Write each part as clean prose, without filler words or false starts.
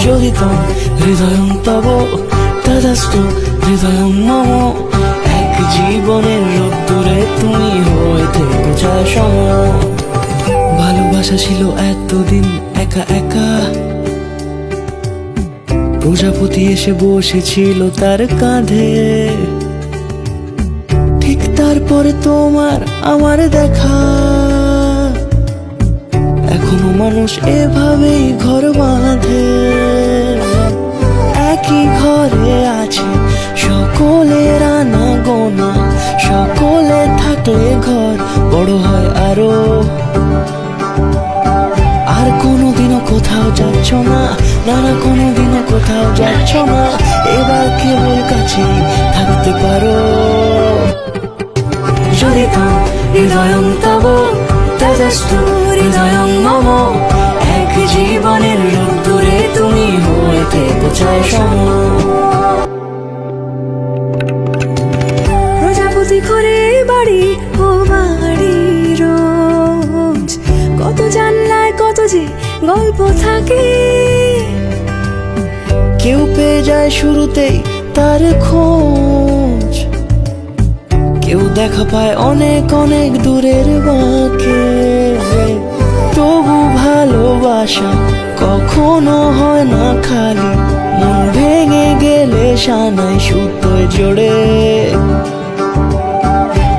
যোগিতং হৃদয়ং তব তদাস্তু হৃদয়ং মম। এক জীবনের রোদ্দুরে তুমি হয়ে থেকো ছায়া সম। ভালোবাসা ছিল এতদিন একা একা, প্রজাপতি এসে বসেছিল তার কাঁধে। ঠিক তারপরে তোমার আমার দেখা, এখনো মানুষ এভাবেই ঘর বাঁধে। একই ঘরে আছে সকলের আনা গোনা, সকলে থাকলে ঘর বড় হয় আরো। আর কোনোদিনও কোথাও যাচ্ছ না, নানা কোনোদিনও কোথাও যাচ্ছ না, এবার কেবল কাছে থাকতে পারো। যোগিতং হৃদয়ং তব তদাস্তু হৃদয়ং মম। এক জীবনের রোদ্দুরে তুমি হয়ে থেকো ছায়া সম। প্রজাপতি ঘরে বাড়ি ও বাড়ি রোজ, কত জানলায় কত যে গল্প থাকে। কেউ পেয়ে যায় শুরুতেই তার খোঁজ, কেউ দেখা পায় অনেক অনেক দূরের বাঁকে। তবু ভালোবাসা কখনো হয় না খালি, মন ভেঙে গেলে সানাই সুতোয় জোড়ে।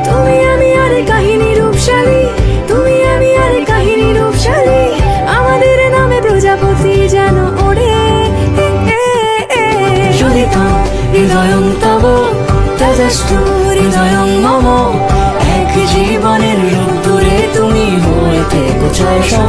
তুমি আমি আর কাহিনী রূপশালী, তুমি আমি আর কাহিনী রূপশালী, আমাদের নামে প্রজাপতি যেন ওড়ে। যোগিতং হৃদয়ং তব তদাস্তু হৃদয়ং মম। এক জীবনের রোদ্দুরে তুমি হয়ে থেকো ছায়া সম।